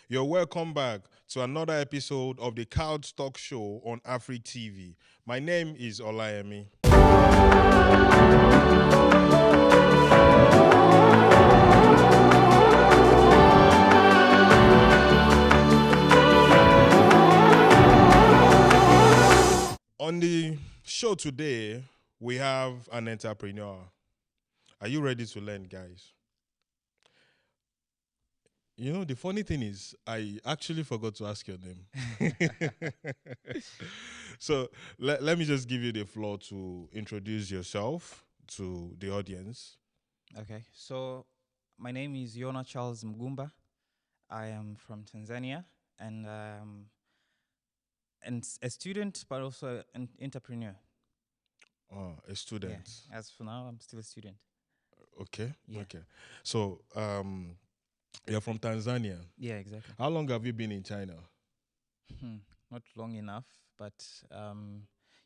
You're welcome back to another episode of the Couch Talk Show on Afri TV. My name is Olayemi. On the show today, we have an entrepreneur. Are you ready to learn, guys? You know, the funny thing is, I actually forgot to ask your name. So let me just give you the floor to introduce yourself to the audience. Okay, so my name is Charlse Mgumba. I am from Tanzania and a student, but also an entrepreneur. Oh, a Yeah, student. as for now, I'm still a student. Okay, Yeah, okay. So you're from Tanzania. yeah, exactly. How long have you been in China? Not long enough, but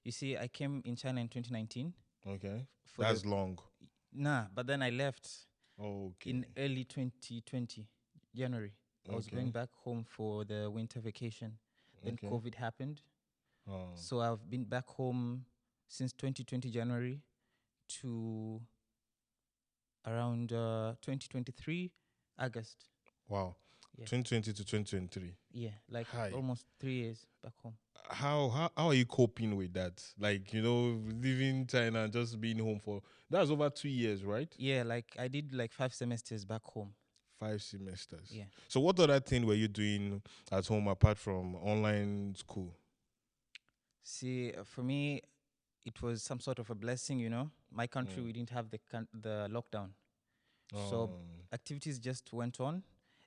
you see, I came in China in 2019 Okay, for that's long. but then I left Okay, in early 2020, January. I was going okay, back home for the winter vacation. Then okay. COVID happened. Oh, So I've been back home since 2020 January to around 2023 August. wow. Yeah, 2020 to 2023. yeah, like Hi. almost 3 years back home. How are you coping with that? Like, leaving China and just being home for that's over 2 years, right? Yeah, like I did like 5 semesters back home. 5 semesters. Yeah. So what other thing were you doing at home apart from online school? See, for me, it was some sort of a blessing, you know. My country, Mm. we didn't have the lockdown, so Um, activities just went on,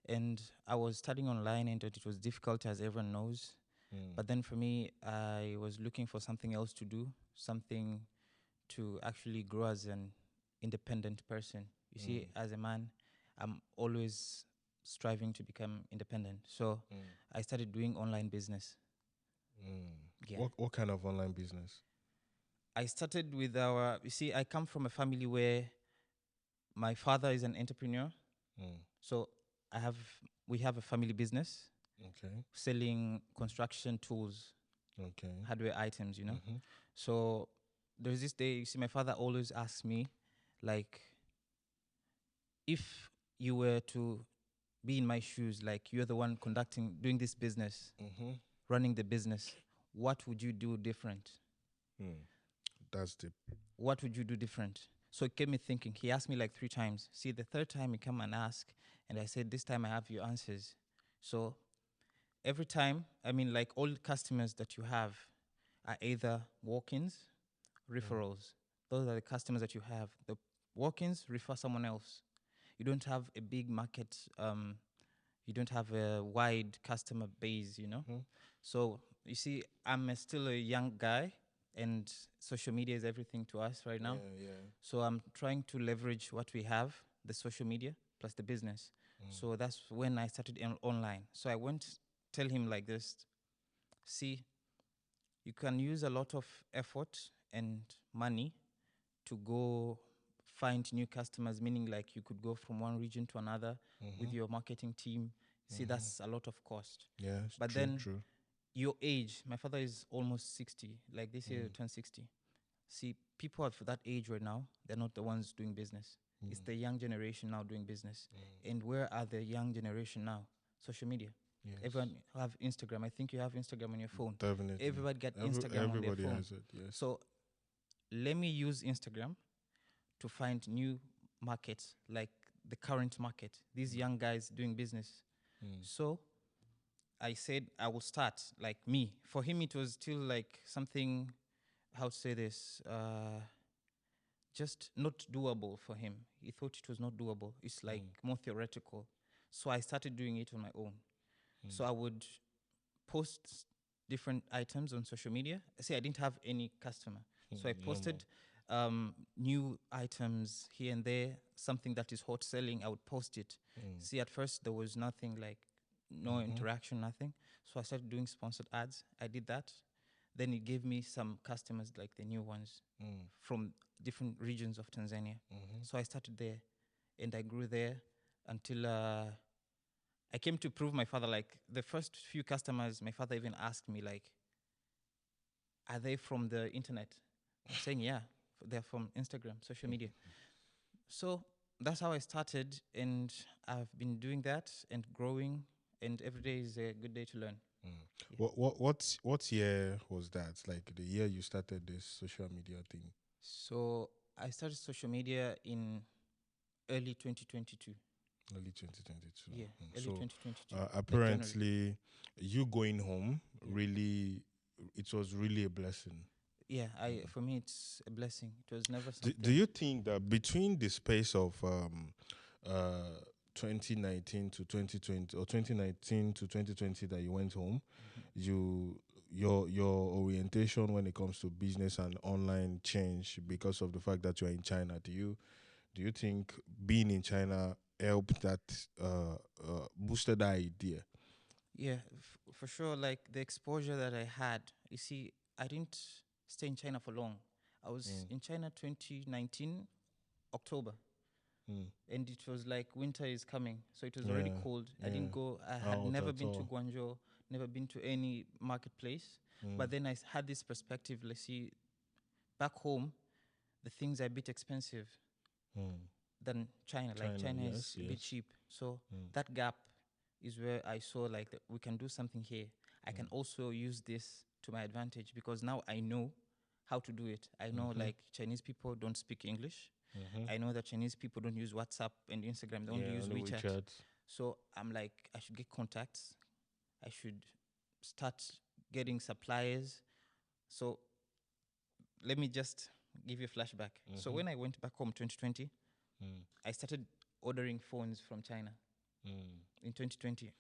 and I was studying online, and it was difficult, as everyone knows. mm, But then for me, I was looking for something else to do, something to actually grow as an independent person. You see, mm, as a man, I'm always striving to become independent. So mm, I started doing online business. mm. Yeah. What kind of online business? I started with you see, I come from a family where my father is an entrepreneur. Mm, So I have, we have a family business okay, selling construction tools, okay. hardware items, you know. Mm-hmm. So there's this day, you see, my father always asks me, like, if you were to be in my shoes, like you're the one doing this business, Mm-hmm. running the business, what would you do different? Mm. That's the What would you do different? So it kept me thinking. He asked me like 3 times. See, the third time he come and ask, and I said, this time I have your answers. So every time, I mean, like all customers that you have are either walk-ins, mm, referrals. Those are the customers that you have. The walk-ins refer someone else. You don't have a big market. You don't have a wide customer base. You know. mm-hmm. So you see, still a young guy, and social media is everything to us right now. Yeah, yeah. So I'm trying to leverage what we have, the social media plus the business. Mm, So that's when I started online. So I went tell him like this: see, you can use a lot of effort and money to go find new customers, meaning like you could go from one region to another mm-hmm. with your marketing team. See, Mm-hmm. that's a lot of cost. Yeah, it's But true, then true. your age, my father is almost 60, like this year Mm, he turned 60. See, people at that age right now, they're not the ones doing business. It's mm, the young generation now doing business. mm. And where are the young generation now? Social media. Yes, Everyone have Instagram. I think you have Instagram on your phone. definitely. Everybody got Instagram on their Everybody phone. has it. Yes. So let me use Instagram to find new markets, like the current market. These Mm, young guys doing business. mm, So I said I will start like me. For him, it was still like something. How to say this? Just not doable for him. He thought it was not doable. It's like mm, more theoretical. So I started doing it on my own. mm, So I would post different items on social media. See, I didn't have any customer. So I normal. posted new items here and there, something that is hot selling, I would post it. Mm, See, at first there was nothing like no mm-hmm, interaction, nothing. So I started doing sponsored ads. I did that. Then it gave me some customers, like the new ones mm, from different regions of Tanzania. mm-hmm, So I started there and I grew there until I came to prove my father, like the first few customers, my father even asked me, like, are they from the internet? I'm saying, yeah, they're from Instagram, social media. So that's how I started, and I've been doing that and growing, and every day is a good day to learn. Yeah. What year was that? Like the year you started this social media thing? So I started social media in early 2022. Early 2022. Yeah, early So 2022. Like January. apparently, you going home Yeah. really, it was really a blessing. Yeah, for me it's a blessing. It was never Do something. you think that between the space of uh, 2019 to 2020 or 2019 to 2020 that you went home, you your orientation when it comes to business and online changed because of the fact that you're in China? Do you think being in China helped that boosted that idea? Yeah, for sure. Like the exposure that I had, you see, I didn't stay in China for long. I was in China 2019 October, Mm. and it was like winter is coming, so it was already Yeah, cold. I yeah. didn't go. I had Out never at been to all. Guangzhou, never been to any marketplace. But then I had this perspective. Let's see, back home, the things are a bit expensive Mm. than China. Like China, China yes, is a bit yes. cheap. So that gap is where I saw like that we can do something here. I can also use this to my advantage because now I know how to do it. I know like Chinese people don't speak English. I know that Chinese people don't use WhatsApp and Instagram. They only Yeah, use on the WeChat. WeChat. So I'm like, I should get contacts. I should start getting suppliers. So let me just give you a flashback. So when I went back home 2020, I started ordering phones from China in 2020.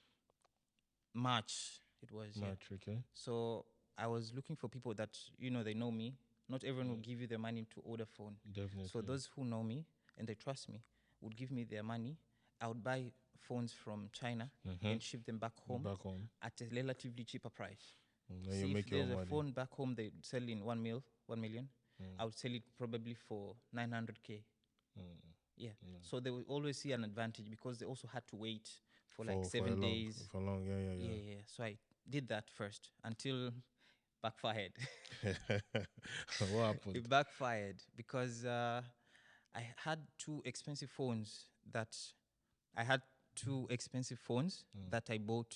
March it was, yeah. March, okay. So I was looking for people that, they know me. Not everyone will give you the money to order phone. Definitely. So those who know me and they trust me would give me their money. I would buy phones from China and ship them back home Back home. at a relatively cheaper price. And you See, if make your there's a money. phone back home they sell in 1 million, I would sell it probably for 900K. Yeah. So they will always see an advantage because they also had to wait for like 7 days. For long, yeah, Yeah, yeah. So I did that first until backfired. yeah. What happened? It backfired because I had two expensive phones that I bought,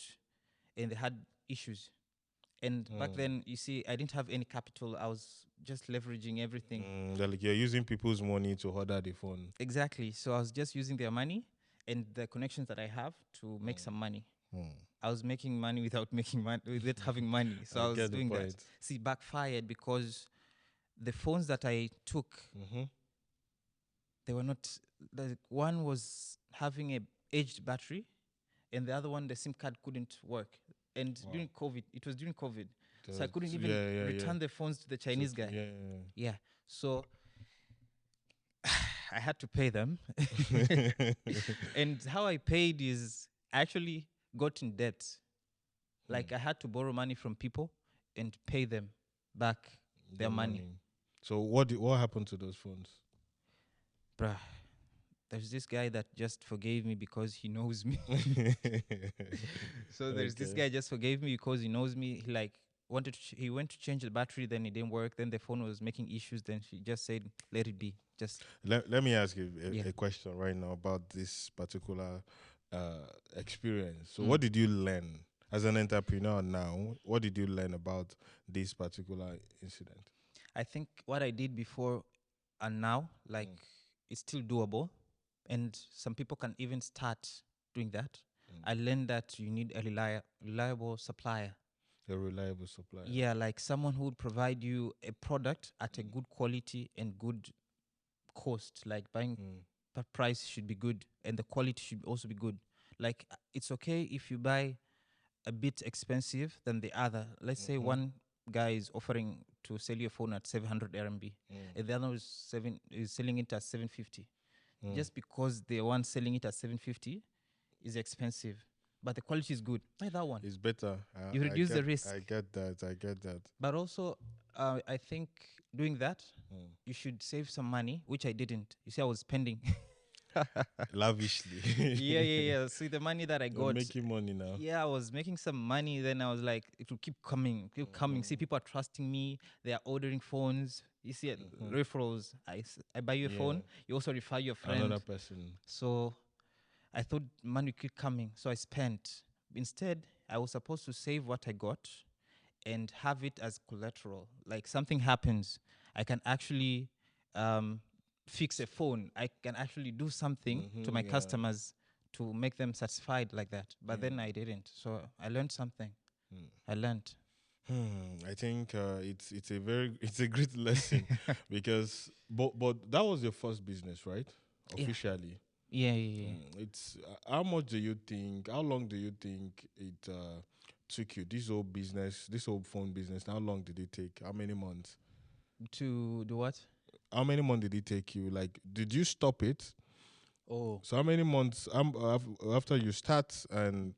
and they had issues. And back then, you see, I didn't have any capital. I was just leveraging everything. They're like you're using people's money to order the phone. Exactly. So I was just using their money and the connections that I have to make some money. I was making money without making money, without having money. So I was get the doing that. point. See, backfired because the phones that I took, they were not. One was having a aged battery, and the other one, the SIM card couldn't work. And during COVID, it was during COVID, so I couldn't even return the phones to the Chinese guy. Yeah. So I had to pay them. And how I paid is I actually got in debt. Like I had to borrow money from people and pay them back their money. So what happened to those phones? Bruh, there's this guy that just forgave me because he knows me. So there's this guy just forgave me because he knows me. He like he went to change the battery, then it didn't work. Then the phone was making issues. Then he just said, "Let it be." Just Let me ask you a question right now about this particular experience. So, what did you learn as an entrepreneur now? What did you learn about this particular incident? I think what I did before and now, like, it's still doable, and some people can even start doing that. I learned that you need a reliable supplier. A reliable supplier. Yeah, like someone who would provide you a product at a good quality and good cost. Like buying the price should be good and the quality should also be good. Like it's okay if you buy a bit expensive than the other. Let's say one guy is offering to sell you a phone at 700 RMB, and the other is selling it at 750. Just because the one selling it at 750 is expensive, but the quality is good, buy that one. It's better. You reduce the risk. I get that. But also, I think doing that, you should save some money, which I didn't. You see, I was spending. lavishly. Yeah, yeah, yeah. See, the money that I You're got, making money now. yeah, I was making some money. Then I was like, it will keep coming, keep coming. See, people are trusting me. They are ordering phones. You see, referrals. I buy you a Yeah, phone. You also refer your another friend. person. So I thought money keep coming. So I spent. Instead, I was supposed to save what I got and have it as collateral. Like something happens, I can actually um, fix a phone. I can actually do something to my Yeah. customers to make them satisfied like that. But then Yeah. I didn't. So I learned something. Mm. I learned. I think it's a very it's a great lesson because but that was your first business, right? Yeah. Officially. Yeah, yeah, yeah. It's how much do you think? How long do you think it took you? This whole business, this whole phone business. How long did it take? How many months? To do what? How many months did it take you? Like, did you stop it? Oh, So how many months after you start and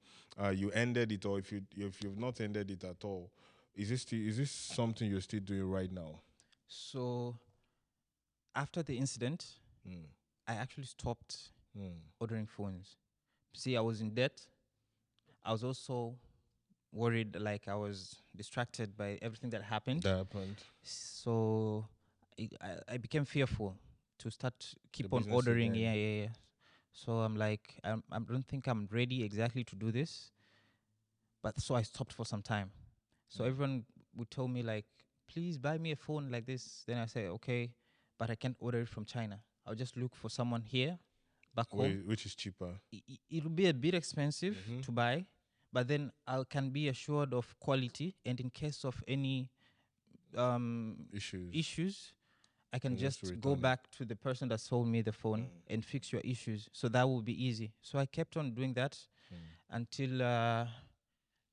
you ended it, or if you've not ended it at all, is this something you're still doing right now? so after the incident, Mm, I actually stopped mm. ordering phones. See, I was in debt. I was also worried, like I was distracted by everything that happened. That happened. So I became fearful to start The keep on business ordering. Yeah, again. yeah, yeah. So I'm like, I don't think I'm ready exactly to do this. But so I stopped for some time. So Mm. everyone would tell me like, please buy me a phone like this. Then I say, okay, but I can't order it from China. I'll just look for someone here, back home. Which is cheaper? It'll be a bit expensive Mm-hmm. to buy, but then I can be assured of quality. And in case of any um, Issues. issues, I You can can just just go return it. back to the person that sold me the phone Mm. and fix your issues. So that will be easy. So I kept on doing that Mm. until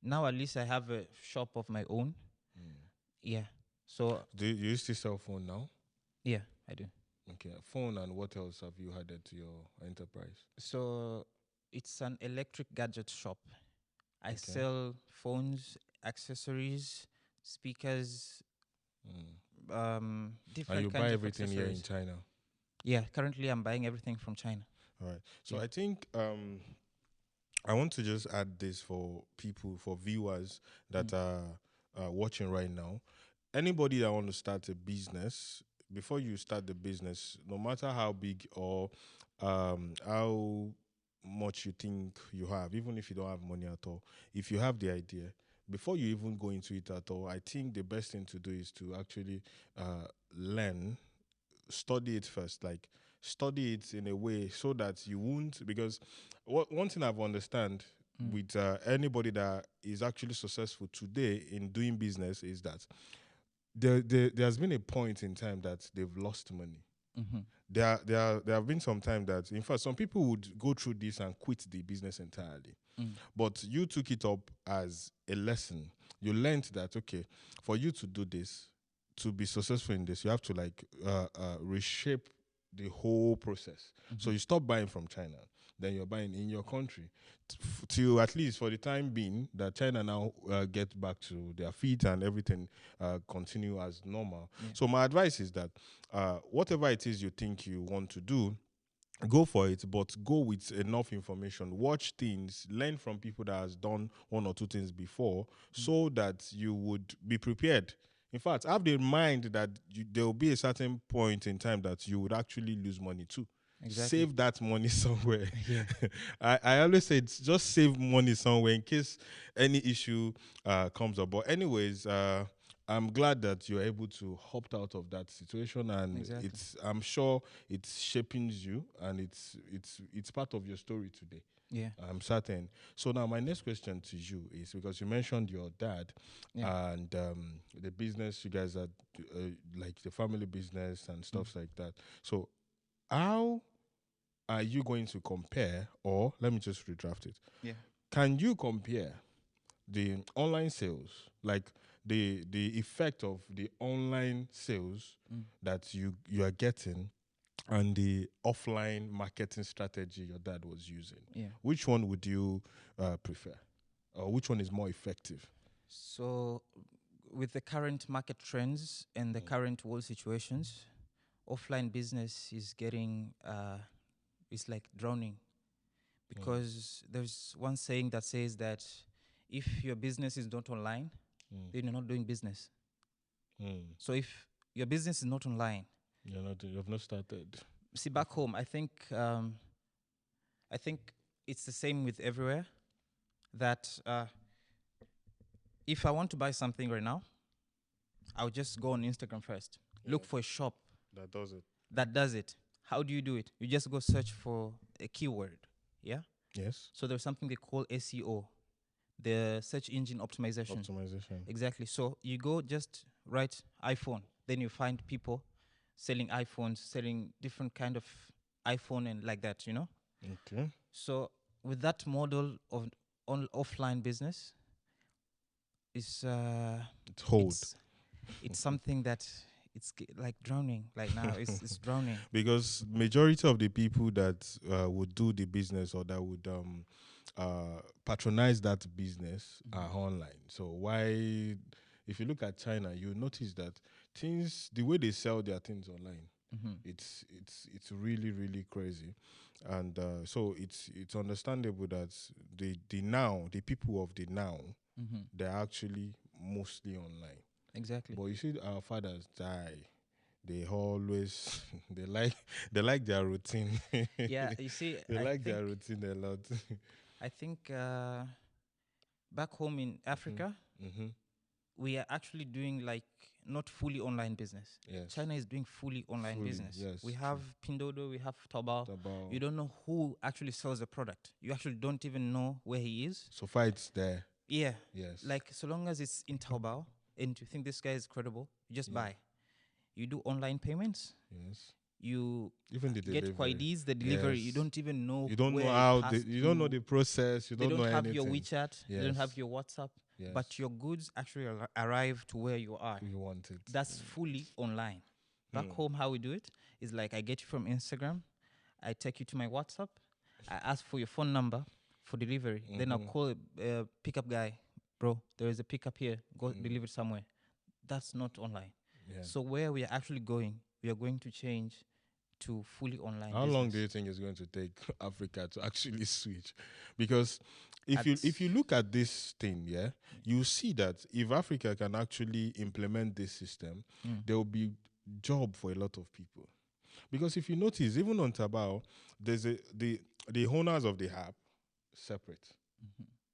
now. At least I have a shop of my own. Mm. Yeah. So Do you still sell phone now? yeah, I do. Okay, phone, and what else have you added to your enterprise? So it's an electric gadget shop. I Okay. sell phones, accessories, speakers, Mm. And different you buy kinds of everything here in accessories. China. Yeah, currently I'm buying everything from China. All right. So Yeah. I think I want to just add this for people, for viewers that Mm. are watching right now. Anybody that want to start a business, before you start the business, no matter how big or how much you think you have, even if you don't have money at all, if you have the idea, before you even go into it at all, I think the best thing to do is to actually learn, study it first, like study it in a way so that you won't, because one thing I've understand Mm. with anybody that is actually successful today in doing business is that there has been a point in time that they've lost money. Mm-hmm. There have been some time that, in fact, some people would go through this and quit the business entirely, Mm. but you took it up as a lesson. You learned that, okay, for you to do this, to be successful in this, you have to like reshape the whole process. So Mm-hmm. you stop buying from China, then you're buying in your country, till at least for the time being that China now get back to their feet and everything continue as normal. Yeah. So my advice is that whatever it is you think you want to do, go for it, but go with enough information. Watch things, learn from people that has done one or two things before, Mm. so that you would be prepared. In fact, have the mind that there will be a certain point in time that you would actually lose money too. Exactly. Save that money somewhere. Yeah. I always say just save money somewhere in case any issue comes up. But anyways, I'm glad that you're able to opt out of that situation, and Exactly. I'm sure it's shaping you, and it's part of your story today. Yeah. I'm certain. So now my next question to you is, because you mentioned your dad Yeah. and the business you guys are like the family business and Mm. stuff like that. So how are you going to compare, or let me just redraft it? Yeah. Can you compare the online sales, like the effect of the online sales Mm. that you are getting, and the offline marketing strategy your dad was using? Yeah. Which one would you prefer, or which one is more effective? So, with the current market trends and the current world situations, offline business is getting it's like drowning, because there's one saying that says that if your business is not online, then you're not doing business. So if your business is not online, You've not started. see, back home, I think it's the same with everywhere. That if I want to buy something right now, I'll just go on Instagram first, look for a shop That does it. that does it. How do you do it? You just go search for a keyword. Yeah. Yes. So there's something they call SEO, the search engine optimization. Exactly. So you go just write iPhone, then you find people selling iPhones, selling different kind of iPhone and like that, Okay. So with that model of offline business, it's hold. it's something that it's like drowning. Like now, it's drowning. Because majority of the people that would do the business or that would patronize that business are online. So why, if you look at China, you notice that the way they sell their things online, it's really really crazy, and so it's understandable that the people of the now, they're actually mostly online. Exactly. But you see, our fathers die. They always they like their routine. Yeah, you see, they I like think, their routine a lot. I think back home in Africa, we are actually doing like not fully online business. Yes. China is doing fully online business. Yes, we true. have Pindodo, we have Taobao. You don't know who actually sells the product. You actually don't even know where he is. So far it's there. Yeah. Yes. Like so long as it's in Taobao and you think this guy is credible, you just buy. You do online payments. Yes. You Even the get delivery. Quaidi's, the delivery. Yes. You don't even know. You don't where know it how passed you don't know through. the process. You They don't know don't have anything. your WeChat. They don't have your WhatsApp. Yes. But your goods actually arrive to where you are. You want it. That's fully online. Back home, how we do it is like I get you from Instagram, I take you to my WhatsApp, I ask for your phone number for delivery. Then I'll call a pickup guy. Bro, there is a pickup here. Go deliver it somewhere. That's not online. Yeah. So where we are actually going, we are going to change to fully online. How long do you think it's going to take Africa to actually switch? Because if you look at this thing, you see that if Africa can actually implement this system, there will be job for a lot of people. Because if you notice, even on Tabao, there's the owners of the app separate.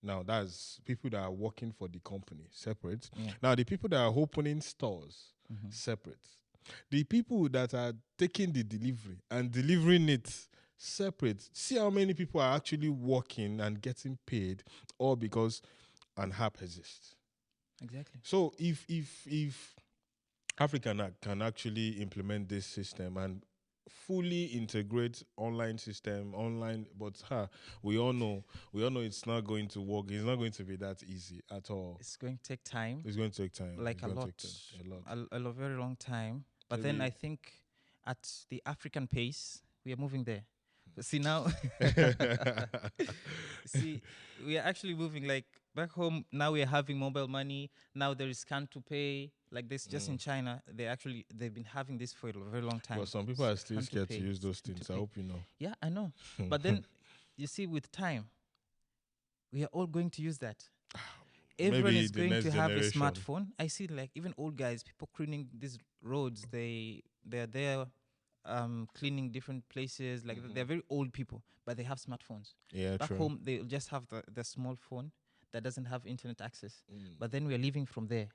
Now that's people that are working for the company separate. Now the people that are opening stores separate. The people that are taking the delivery and delivering it separate. See how many people are actually working and getting paid, all because an app exists. Exactly. So if Africa can actually implement this system and fully integrate online system but we all know it's not going to work. It's not going to be that easy at all. It's going to take time. It's going to take time. Like a lot. A very long time. But then I think at the African pace, we are moving there. See now, we are actually moving like back home. Now we are having mobile money. Now there is scan to pay. Like this, just in China, they've been having this for a very long time. But some people are still scared to use those things. I hope you know. Yeah, I know. But then, you see, with time, we are all going to use that. Everyone is going to have a smartphone. I see, like even old guys, people cleaning these roads. They're there. Cleaning different places, like they're very old people, but they have smartphones. Yeah, back true. home they'll just have the small phone that doesn't have internet access. But then we are living from there.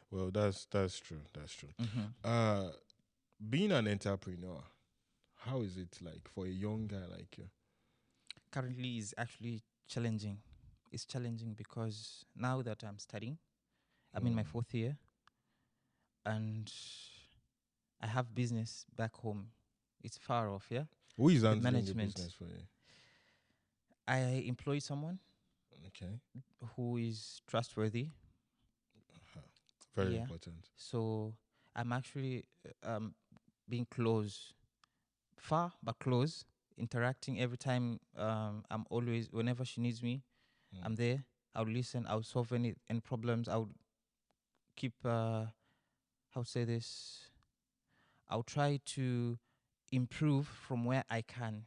Well, that's true. That's true. Being an entrepreneur, how is it like for a young guy like you? Currently, is actually challenging. It's challenging because now that I'm studying, I'm in my 4th year, and I have business back home. It's far off, yeah? Who is handling the business for you? I employ someone who is trustworthy. Very important. So I'm actually being close, far but close, interacting every time. I'm always, whenever she needs me, I'm there. I'll listen. I'll solve any problems. I'll keep, how to say this? I'll try to improve from where I can.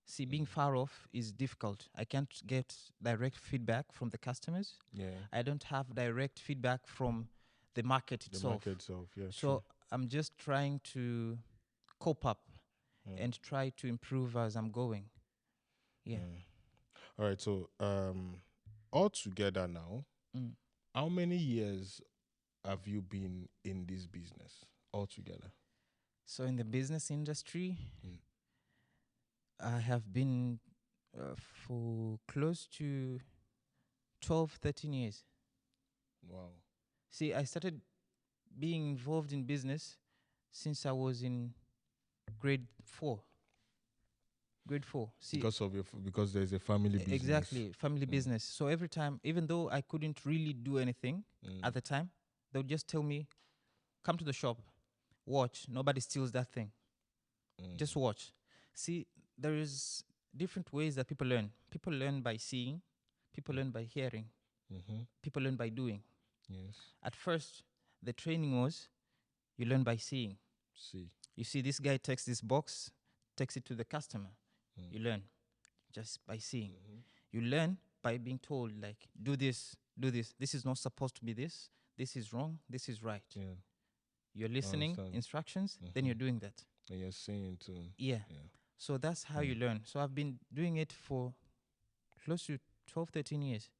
See, being far off is difficult. I can't get direct feedback from the customers. Yeah. I don't have direct feedback from the market The itself. market itself. Yeah. So I'm just trying to cope up and try to improve as I'm going. Yeah. All right. So, all together now, how many years have you been in this business altogether? So in the business industry, I have been for close to 12, 13 years. Wow. See, I started being involved in business since I was in grade 4. Grade 4. See, because there's a family business. exactly, family business. So every time, even though I couldn't really do anything at the time, they would just tell me, come to the shop, watch, nobody steals that thing. Just watch. See, there is different ways that people learn. People learn by seeing, people learn by hearing, people learn by doing. Yes. At first, the training was you learn by seeing. You see, this guy takes this box, takes it to the customer. You learn just by seeing. You learn by being told, like, do this, do this. This is not supposed to be this. This is wrong. This is right. Yeah. You're listening instructions, then you're doing that. And you're saying too. Yeah. So that's how you learn. So I've been doing it for close to 12, 13 years.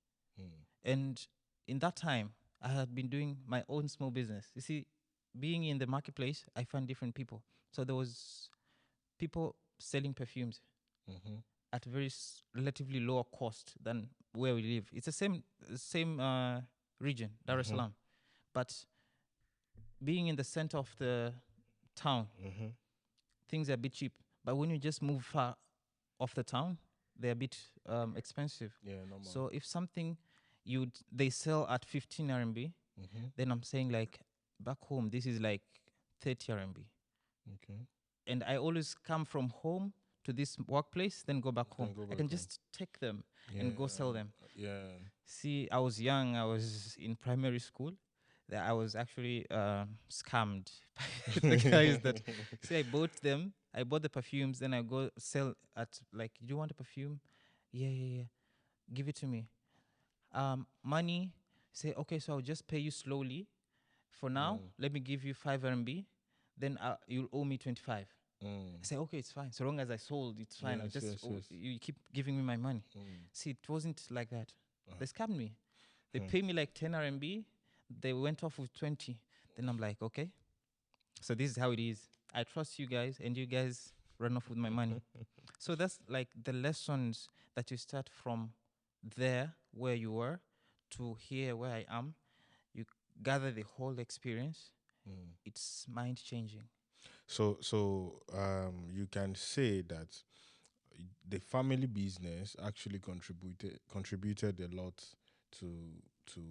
And in that time, I had been doing my own small business. You see, being in the marketplace, I found different people. So there was people selling perfumes at a very relatively lower cost than where we live. It's the same region, Dar es Salaam. But being in the center of the town, things are a bit cheap. But when you just move far off the town, they're a bit expensive. Yeah, normal. So if something they sell at 15 RMB, then I'm saying, like, back home, this is like 30 RMB. Okay. And I always come from home to this workplace, then go back home. I can just take them and go sell them. Yeah. See, I was young. I was in primary school. That I was actually scammed by the guys that see. I bought them. I bought the perfumes. Then I go sell at, like, do you want a perfume? Yeah. Give it to me. Money. Say, okay, so I'll just pay you slowly. For now, let me give you 5 RMB. Then you'll owe me 25. I say, okay, it's fine. So long as I sold, it's fine. I'll just you keep giving me my money. See, it wasn't like that. They scammed me. They pay me like 10 RMB. They went off with 20. Then I'm like, okay. So this is how it is. I trust you guys, and you guys run off with my money. So that's like the lessons that you start from there where you were to here where I am. You gather the whole experience. It's mind changing. So you can say that the family business actually contributed a lot to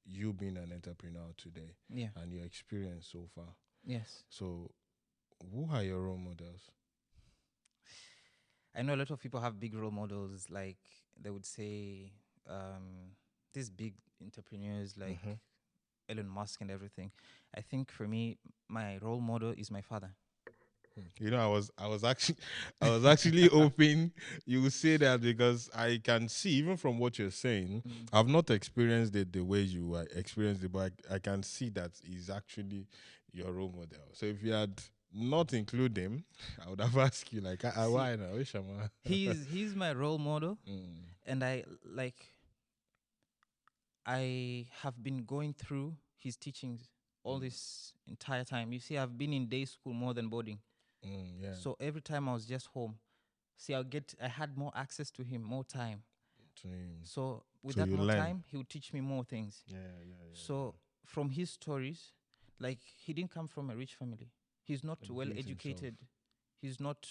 you being an entrepreneur today. Yeah. And your experience so far. Yes. So who are your role models? I know a lot of people have big role models, like they would say these big entrepreneurs like Elon Musk and everything. I think for me, my role model is my father. You know, I was actually hoping you would say that, because I can see, even from what you're saying, I've not experienced it the way you experienced it, but I can see that he's actually your role model. So if you had not include him, I would have asked you, like, why now? He's my role model, and I have been going through his teachings all this entire time. You see, I've been in day school more than boarding. So every time I was just home, see, I had more access to him, more time. So with that more time, he would teach me more things. So from his stories, like, he didn't come from a rich family. He's not well educated. He's not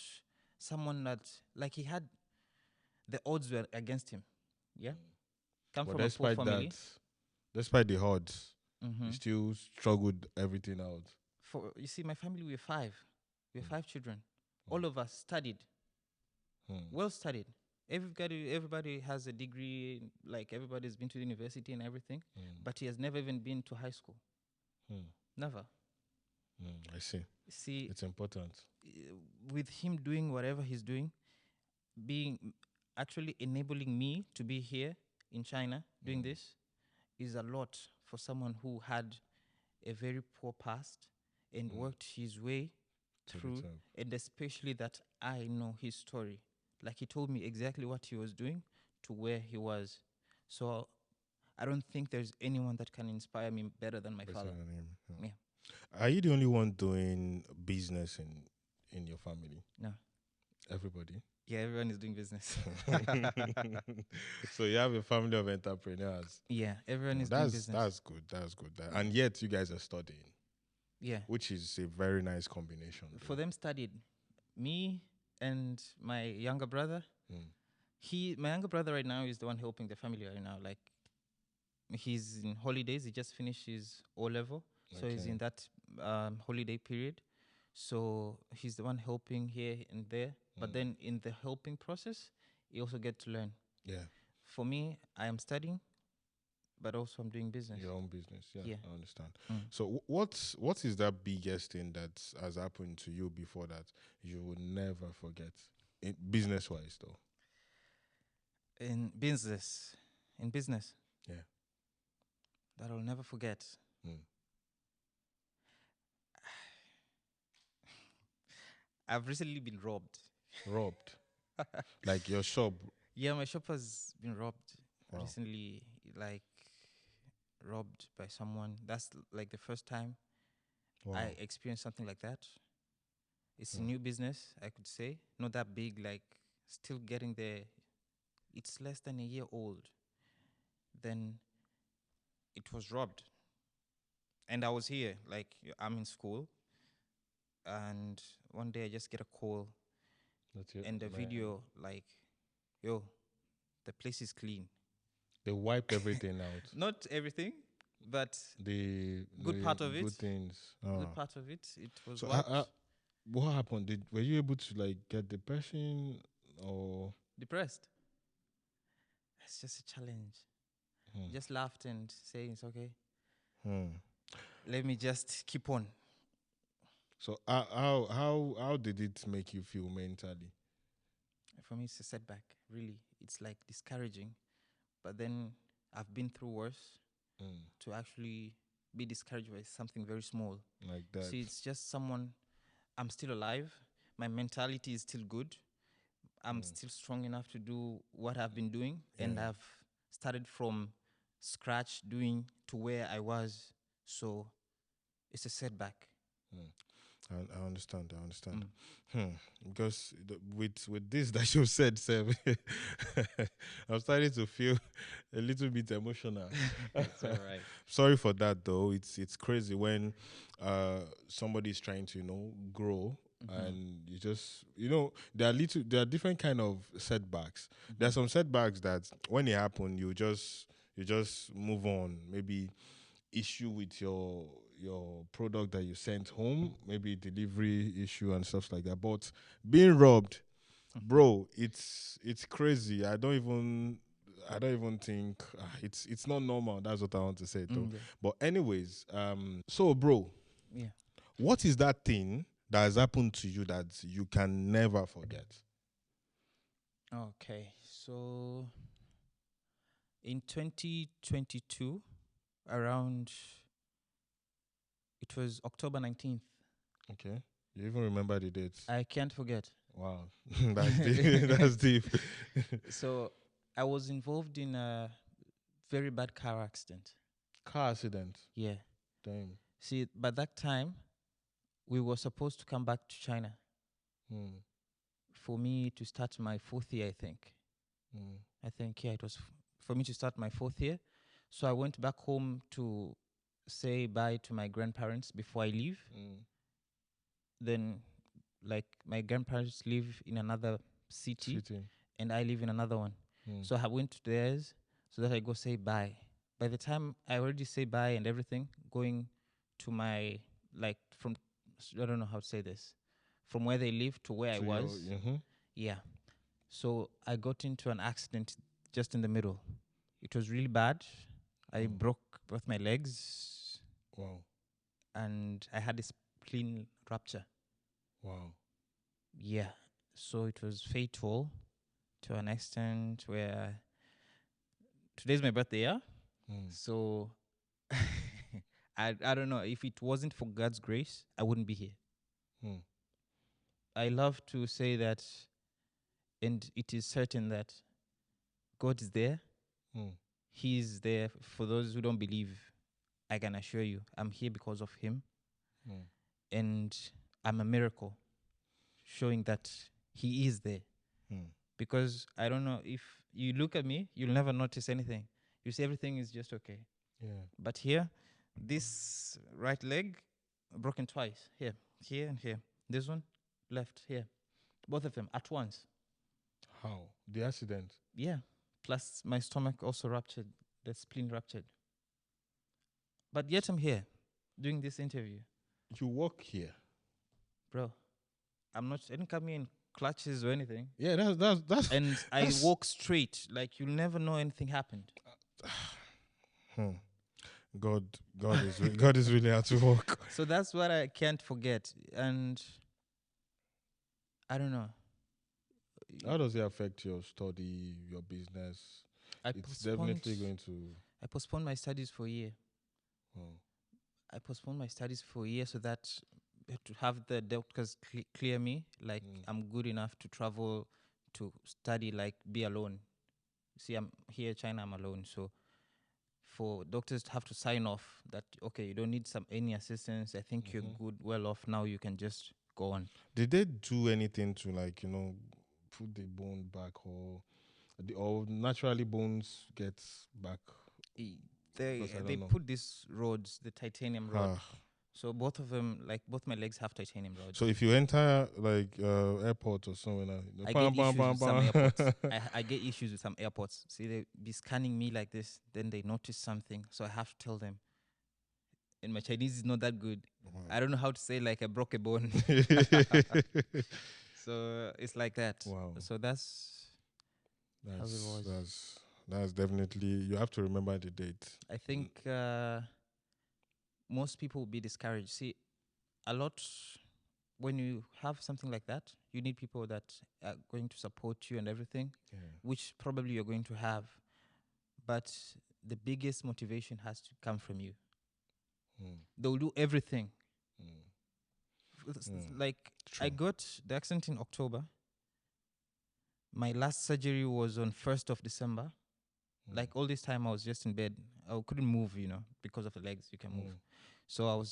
someone that, like, he had, the odds were against him. Yeah. Come from a poor family. Despite the odds, he still struggled everything out. You see, my family, we're 5. We're 5 children. All of us studied. Well studied. Everybody has a degree, like, everybody's been to the university and everything, but he has never even been to high school. Never. I see. See, it's important. With him doing whatever he's doing, being actually enabling me to be here in China doing this is a lot for someone who had a very poor past and worked his way To the through, top. and especially that I know his story. Like he told me exactly what he was doing to where he was. So I don't think there's anyone that can inspire me better than my Better father. than him. Yeah. Yeah. Are you the only one doing business in your family? No. Everybody. Yeah, everyone is doing business. So you have a family of entrepreneurs. Yeah, everyone Oh, is doing business. that's good. That's good. And yet you guys are studying, Yeah. which is a very nice combination. For though. them studied. Me and my younger brother. My younger brother right now is the one helping the family right now. Like he's in holidays. He just finished his O level, so he's Okay. in that holiday period. So he's the one helping here and there. But then in the helping process, you also get to learn. Yeah. For me, I am studying, but also I'm doing business. Your own business. Yeah, Yeah. I understand. So what is that biggest thing that has happened to you before that you will never forget? Business wise though. In business, Yeah. that I'll never forget. Mm. I've recently been robbed. Robbed. Like your shop. Yeah, my shop has been robbed Wow. recently. Like robbed by someone. That's like the first time Wow. I experienced something like that. It's a new business, I could say. Not that big, like still getting there. It's less than a year old. Then it was robbed. And I was here, like I'm in school. And one day I just get a call That's it. and a Man. video like, yo, the place is clean. They wiped everything out. Not everything, but The good part of good it. things. Good part of it. It was So wiped. what happened? Were you able to like get the person or Depressed. It's just a challenge. Just laughed and saying it's okay. Let me just keep on. So how did it make you feel mentally? For me, it's a setback. Really, it's like discouraging. But then I've been through worse to actually be discouraged by something very small. Like that. See, it's just someone. I'm still alive. My mentality is still good. I'm still strong enough to do what I've been doing, and I've started from scratch doing to where I was. So it's a setback. I understand. I understand. Because with this that you said, Seb, I'm starting to feel a little bit emotional. It's all right. Sorry for that, though. It's crazy when somebody's trying to grow. And you just there are different kind of setbacks. There are some setbacks that when it happen you just move on. Maybe issue with your product that you sent home, maybe delivery issue and stuff like that. But being robbed, bro, it's crazy. I don't even think it's not normal. That's what I want to say though. Yeah. But anyways, so bro, Yeah. what is that thing that has happened to you that you can never forget? Okay. So in 2022, around it was October 19th. Okay, you even remember the dates? I can't forget. Wow, that's deep. That's deep. So I was involved in a very bad car accident. Car accident. Yeah. Damn. See, by that time, we were supposed to come back to China for me to start my fourth year, I think. Yeah, it was for me to start my fourth year. So I went back home to say bye to my grandparents before I leave. Then, like, my grandparents live in another city. And I live in another one. So I went to theirs so that I go say bye. By the time I already say bye and everything, going to my, like, from, I don't know how to say this, from where they live to where I was. Yeah. So I got into an accident just in the middle. It was really bad. I broke both my legs. Wow. And I had a spleen rupture. Wow. Yeah. So it was fatal. to an extent where today's my birthday, yeah? So I don't know. If it wasn't for God's grace, I wouldn't be here. I love to say that, and it is certain that God is there. He's there. For those who don't believe, I can assure you, I'm here because of Him. And I'm a miracle showing that He is there. Because I don't know, if you look at me, you'll never notice anything. You see everything is just okay. But here, this right leg broken twice. Here and here. This one left here. Both of them at once. How? The accident? Yeah. Plus my stomach also ruptured. The spleen ruptured. But yet I'm here doing this interview. You work here? Bro, I didn't come here in clutches or anything. Yeah, that's and I walk straight. Like, you'll never know anything happened. God is really hard to work. So that's what I can't forget. And I don't know. How does it affect your study, your business? It's definitely going to... I postponed my studies for a year. I postponed my studies for a year so that to have the doctors clear me, like I'm good enough to travel, to study, like be alone. See, I'm here in China, I'm alone. So for doctors to have to sign off that, okay, you don't need any assistance, I think you're good, well off now, you can just go on. Did they do anything to, like, put the bone back, or naturally bones get back? They put these rods, the titanium rod. So both of them, like both my legs have titanium rods. So if you enter like airport or somewhere, I get issues with some airports. I get issues with some airports. See, they be scanning me like this, then they notice something, so I have to tell them. And my Chinese is not that good. I don't know how to say, like, I broke a bone. So it's like that. Wow. So that's how it was. That's definitely, you have to remember the date. I think most people will be discouraged. See, a lot, when you have something like that, you need people that are going to support you and everything, which probably you're going to have. But the biggest motivation has to come from you. They'll do everything. Like, true. I got the accident in October. My last surgery was on 1st of December. Like, all this time I was just in bed. I couldn't move, because of the legs, you can move. So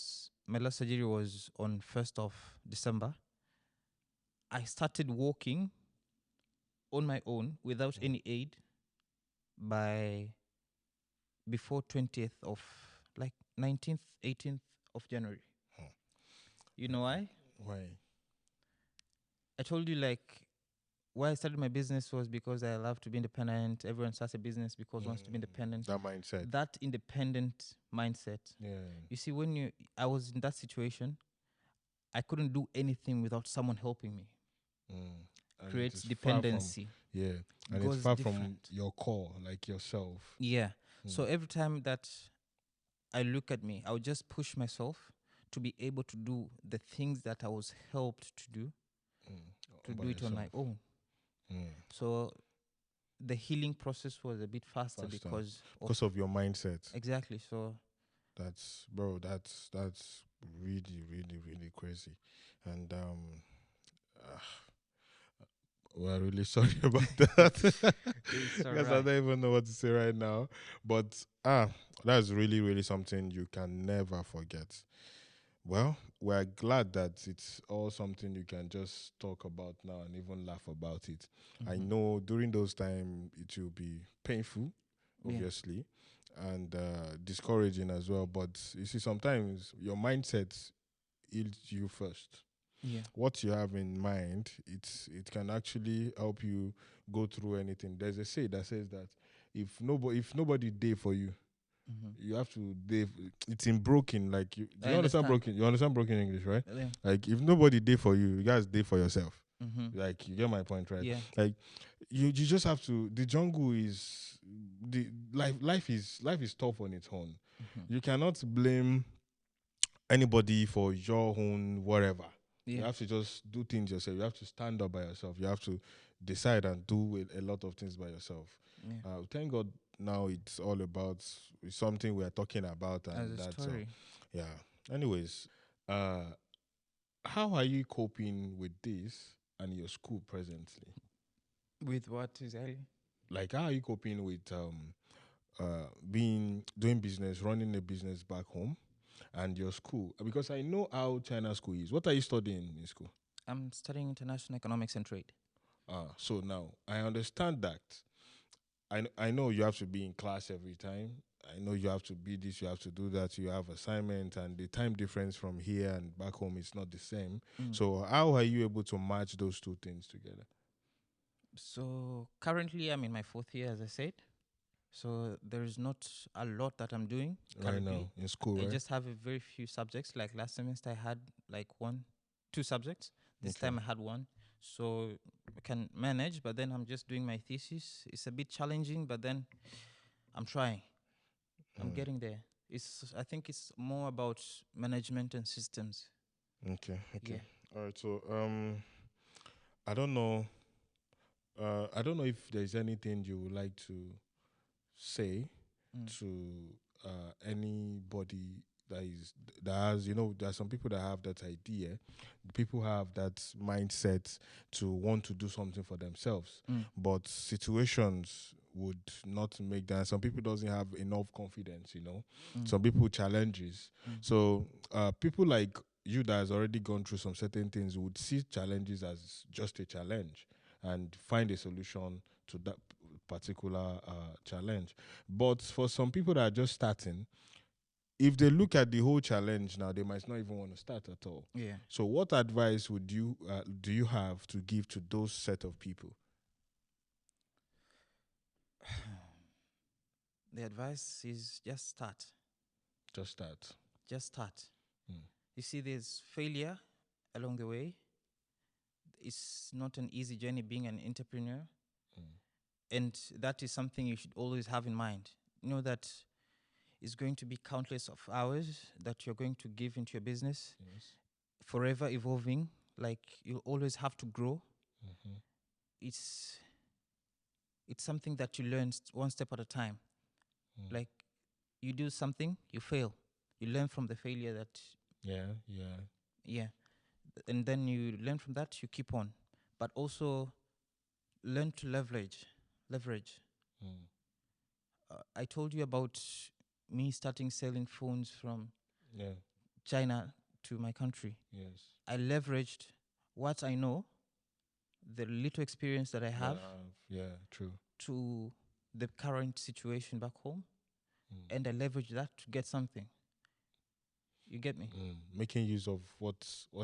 my last surgery was on 1st of December. I started walking on my own without any aid before 20th of, like, 19th, 18th of January. You know why? Why? I told you, like, why I started my business was because I love to be independent. Everyone starts a business because wants to be independent. That mindset. That independent mindset. Yeah. You see, I was in that situation, I couldn't do anything without someone helping me. Creates dependency. And it's far from your core, like yourself. Yeah. So every time that I look at me, I would just push myself to be able to do the things that I was helped to do, to do it on my own. So the healing process was a bit faster because of your mindset. Exactly. So that's really, really, really crazy. And we're really sorry about that. Because I don't even know what to say right now. But that's really, really something you can never forget. Well, we're glad that it's all something you can just talk about now and even laugh about it. I know during those times it will be painful, obviously, and discouraging as well. But you see, sometimes your mindset heals you first. Yeah. What you have in mind, it can actually help you go through anything. There's a say that says that if nobody there for you, you have to. It's in broken. Like, do you understand broken? You understand broken English, right? Yeah. Like, if nobody there for you guys there for yourself. Like, you get my point, right? Yeah. Like, you just have to. The jungle is life is tough on its own. You cannot blame anybody for your own whatever. Yeah. You have to just do things yourself. You have to stand up by yourself. You have to decide and do a lot of things by yourself. Yeah. Thank God now it's all about something we are talking about, As and a that's story. yeah. Anyways, how are you coping with this and your school presently? With what exactly? Like, how are you coping with being doing business, running a business back home, and your school? Because I know how China school is. What are you studying in school? I'm studying international economics and trade. So now I understand that. I know you have to be in class every time. I know you have to be this, you have to do that, you have assignment, and the time difference from here and back home is not the same. Mm. So how are you able to match those two things together? So currently, I'm in my 4th year, as I said. So there is not a lot that I'm doing Right currently. now in school, I right? just have a very few subjects. Like last semester, I had like 2 subjects. This Okay. time I had one. So I can manage, but then I'm just doing my thesis. It's a bit challenging, but then I'm trying. I'm Mm. getting there. I think it's more about management and systems. Okay. Yeah. All right. So I don't know. I don't know if there's anything you would like to say Mm. to anybody that has, there are some people that have that idea. People have that mindset to want to do something for themselves, Mm. but situations would not make that. Some people doesn't have enough confidence. Mm. Some people challenges. Mm. So people like you that has already gone through some certain things would see challenges as just a challenge and find a solution to that particular challenge. But for some people that are just starting, if they look at the whole challenge now, they might not even want to start at all. Yeah. So, what advice would you do you have to give to those set of people? The advice is just start. Just start. Just start. Mm. You see, there's failure along the way. It's not an easy journey being an entrepreneur. Mm. And that is something you should always have in mind. You know that it's going to be countless of hours that you're going to give into your business, Yes. forever evolving. Like you'll always have to grow. Mm-hmm. It's something that you learn one step at a time. Mm. Like you do something, you fail. You learn from the failure that Yeah. yeah. And then you learn from that, you keep on. But also learn to leverage. Leverage. Mm. I told you about me starting selling phones from Yeah. China to my country. Yes. I leveraged what I know, the little experience that I have, Yeah. True. to the current situation back home, Mm. and I leveraged that to get something. You get me? Making use of what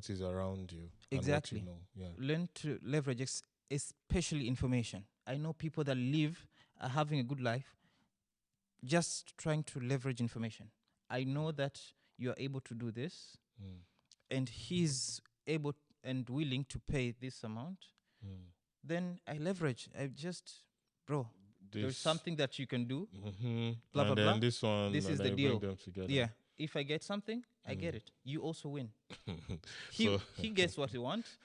is around you and what you Exactly. know. Yeah. Learn to leverage, especially information. I know people that are having a good life, just trying to leverage information. I know that you are able to do this, Mm. and he's able and willing to pay this amount. Mm. Then I leverage. Bro, there's This. something that you can do. Mm-hmm. Blah blah And blah. then this one, This and is then the you bring deal. them together. Yeah. If I get something, I get it. You also win. So He gets what he wants.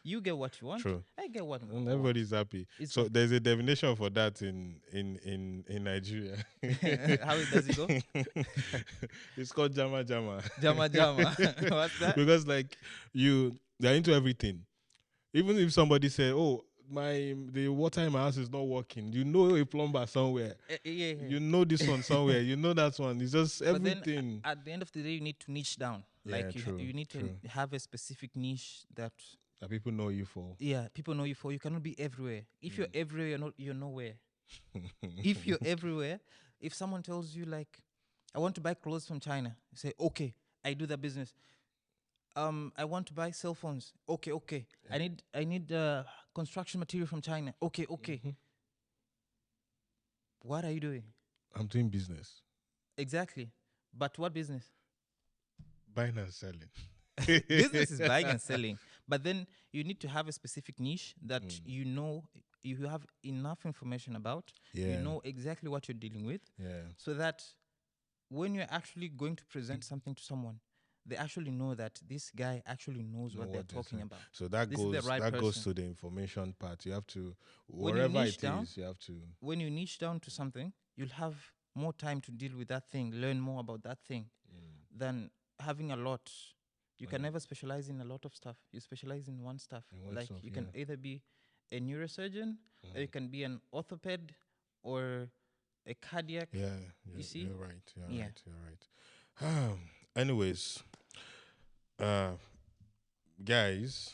You get what you want. true. I get what I And want. everybody's happy. It's So like there's a definition for that in Nigeria. how does it go? It's called jama jama. Jama jama. What's that? Because like they're into everything. Even if somebody say, "Oh, the water in my house is not working," you know a plumber somewhere. Yeah. You know this one somewhere. You know that one. It's just But then everything. at the end of the day, you need to niche down. Yeah, Like true. you need True. to have a specific niche that That people know you for. people know you for. You cannot be everywhere. If you're everywhere, you're nowhere. If you're everywhere, if someone tells you like, I want to buy clothes from China, you say, okay, I do that business. I want to buy cell phones. Okay. Yeah. I need construction material from China. Okay. Mm-hmm. What are you doing? I'm doing business. Exactly. But what business? Buying and selling. Business is buying and selling. But then you need to have a specific niche that you know you have enough information about. Yeah. You know exactly what you're dealing with. Yeah. So that when you're actually going to present something to someone, they actually know that this guy actually knows Know what they're what they're talking saying. about. So that This is the goes right that goes person. to the information part. You have to, When you wherever niche it down, is, you have to. when you niche down to something, you'll have more time to deal with that thing, learn more about that thing than having a lot. You can never specialize in a lot of stuff. You specialize in one stuff. In one Like stuff, you yeah. can either be a neurosurgeon, or you can be an orthoped, or a cardiac. Yeah, You see? you're right. You're Yeah. right. You're right. Anyways, uh, guys,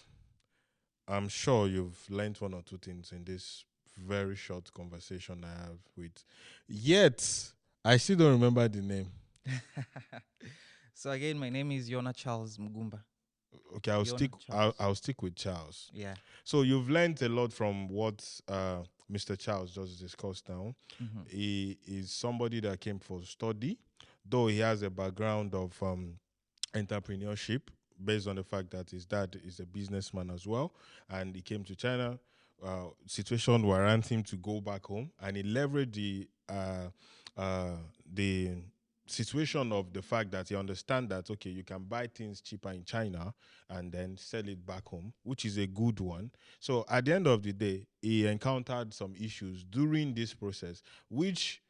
I'm sure you've learned one or two things in this very short conversation I have with. Yet, I still don't remember the name. So again, my name is Charlse Mugumba. Okay, I'll stick. Charlse. I'll stick with Charles. Yeah. So you've learned a lot from what Mr. Charles just discussed now. Mm-hmm. He is somebody that came for study, though he has a background of entrepreneurship based on the fact that his dad is a businessman as well, and he came to China. Situation warrant him to go back home, and he leveraged the situation of the fact that he understand that okay, you can buy things cheaper in China and then sell it back home, which is a good one. So at the end of the day, he encountered some issues during this process, which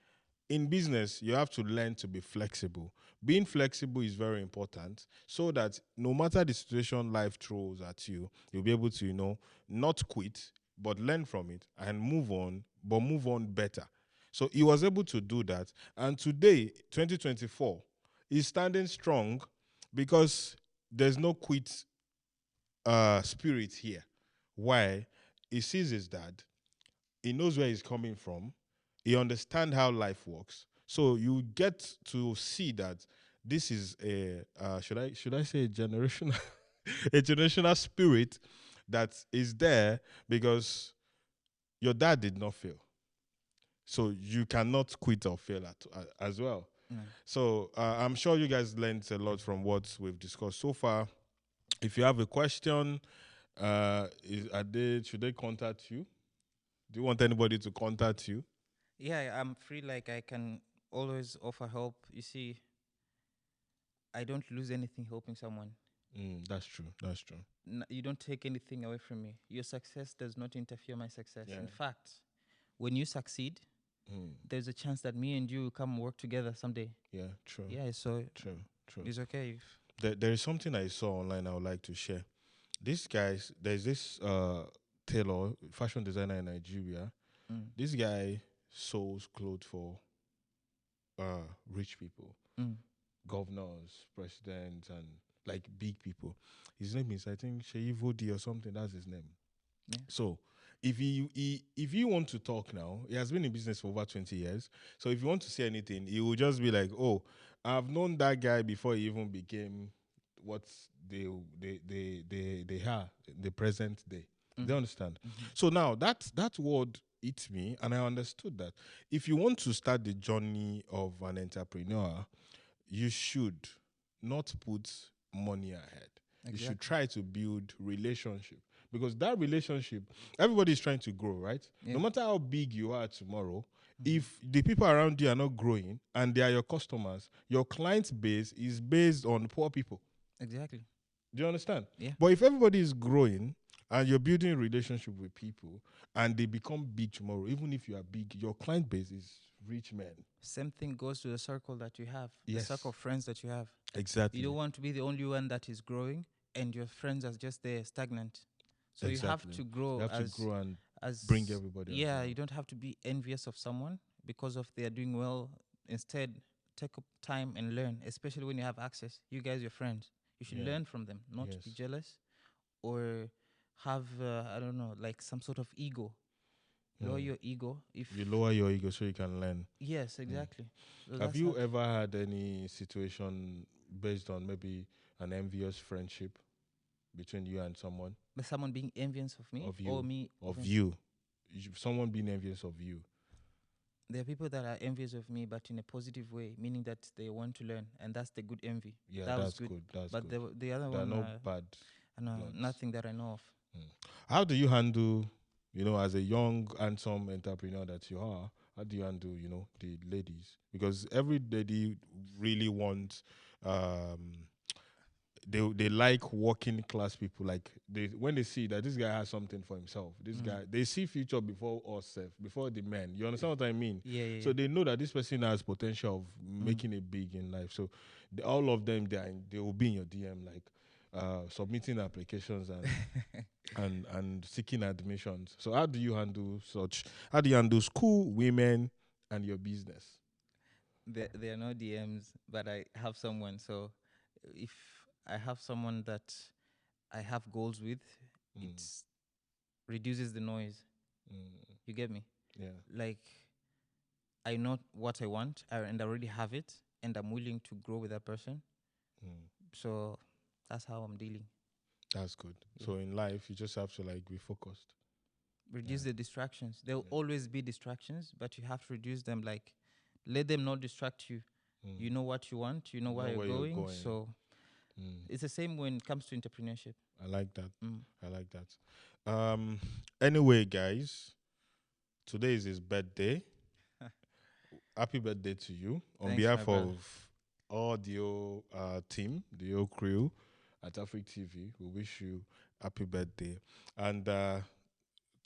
in business, you have to learn to be flexible. Being flexible is very important so that no matter the situation life throws at you, you'll be able to, not quit, but learn from it and move on, but move on better. So he was able to do that. And today, 2024, he's standing strong because there's no quit spirit here. Why? He sees his dad. He knows where he's coming from. He understands how life works. So you get to see that this is a should I say a generational a generational spirit that is there because your dad did not fail. So you cannot quit or fail as well. Mm. So I'm sure you guys learned a lot from what we've discussed so far. If you have a question, should they contact you? Do you want anybody to contact you? Yeah, I'm free. Like I can always offer help. You see, I don't lose anything helping someone. That's true. That's true. You don't take anything away from me. Your success does not interfere my success. Yeah. In fact, when you succeed, there's a chance that me and you will come work together someday. Yeah, true. Yeah, so True. it's okay. There is something I saw online I would like to share. There's this tailor, fashion designer in Nigeria. This guy sews clothes for rich people, governors, presidents, and like big people. His name is, I think, Sheyi Vodi or something. That's his name. Yeah. So if you want to talk now, he has been in business for over 20 years. So if you want to say anything, he will just be like, "Oh, I've known that guy before he even became what they are in the present day." Do you understand? So now that word hit me, and I understood that if you want to start the journey of an entrepreneur, you should not put money ahead. You should try to build relationship, because that relationship, everybody is trying to grow, right? Yeah. No matter how big you are tomorrow, if the people around you are not growing and they are your customers, your client base is based on poor people. Exactly. Do you understand? Yeah. But if everybody is growing and you're building a relationship with people and they become big tomorrow, even if you are big, your client base is rich men. Same thing goes to the circle that you have, Yes. the circle of friends that you have. Exactly. You don't want to be the only one that is growing and your friends are just there stagnant. So you have to grow. You have to grow and as bring everybody. Yeah, you don't have to be envious of someone because of they are doing well. Instead, take up time and learn, especially when you have access. You guys, your friends, you should learn from them, not be jealous or have I don't know, like some sort of ego. Lower your ego. If you lower your ego so you can learn. Yes, exactly. So have you ever had any situation based on maybe an envious friendship between you and someone? Someone being envious of me? Of you. Or me? Of you. Someone being envious of you. There are people that are envious of me, but in a positive way, meaning that they want to learn, and that's the good envy. Yeah, that's good. That's but good. The other there one, are no bad. nothing that I know of. How do you handle, as a young, handsome entrepreneur that you are, how do you handle, the ladies? Because every lady really wants they like working class people. Like when they see that this guy has something for himself, this guy, they see future before us, before the men. You understand what I mean? Yeah, yeah, So yeah. they know that this person has potential of making it big in life. So all of them, they will be in your DM, like submitting applications and seeking admissions. So how do you handle such? How do you handle school, women, and your business? There are no DMs, but I have someone. So if I have someone that I have goals with, it reduces the noise. You get me? Yeah. Like, I know what I want, and I already have it, and I'm willing to grow with that person. So that's how I'm dealing. That's good. Yeah. So in life, you just have to like be focused. Reduce the distractions. There'll always be distractions, but you have to reduce them. Like, let them not distract you. You know what you want. You know where you're going. So it's the same when it comes to entrepreneurship. I like that. I like that. Anyway, guys, today is his birthday. Happy birthday to you. On Thanks, behalf my brother. of all the whole team, the whole crew at Afric TV, we wish you happy birthday. And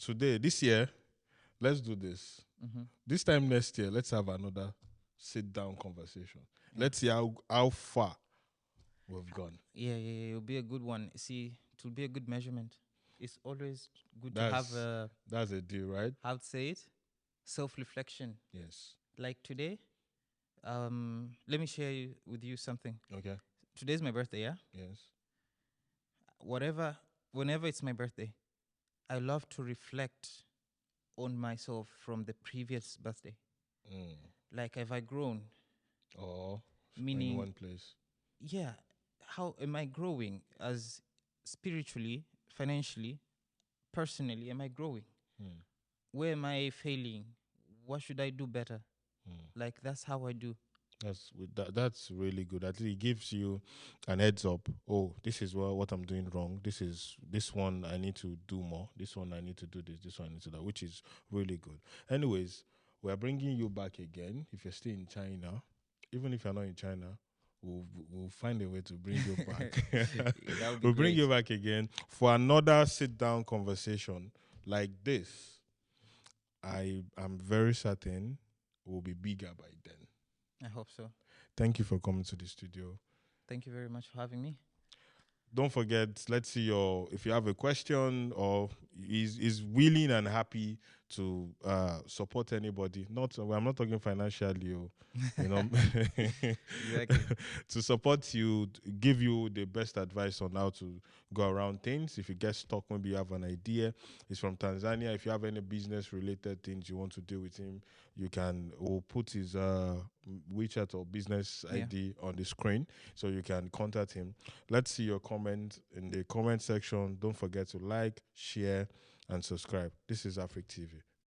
this year, let's do this. This time next year, let's have another sit-down conversation. Let's see how far we've gone. Yeah, it'll be a good one. See, it will be a good measurement. It's always good to have that's a deal, right? how to say it? Self-reflection. Yes. Like today, let me share with you something. Okay. Today's my birthday, yeah? Yes. Whenever it's my birthday, I love to reflect on myself from the previous birthday. Like, have I grown? Meaning in one place. Yeah. How am I growing as spiritually, financially, personally? Am I growing? Where am I failing? What should I do better? Like, that's how I do. That's really good. At least it gives you an heads up. Oh, this is what I'm doing wrong. This one I need to do more. This one I need to do this. This one I need to do that, which is really good. Anyways, we are bringing you back again. If you're still in China, even if you're not in China, we'll find a way to bring you back. That would be We'll bring great. you back again for another sit-down conversation like this. I am very certain we'll be bigger by then. I hope so. Thank you for coming to the studio. Thank you very much for having me. Don't forget, let's see if you have a question or is willing and happy to support anybody. I'm not talking financially, you know, Exactly. to support you, give you the best advice on how to go around things. If you get stuck, maybe you have an idea. He's from Tanzania. If you have any business related things you want to do with him, we'll put his WeChat or business ID on the screen so you can contact him. Let's see your comment in the comment section. Don't forget to like, share, and subscribe. This is Afric TV.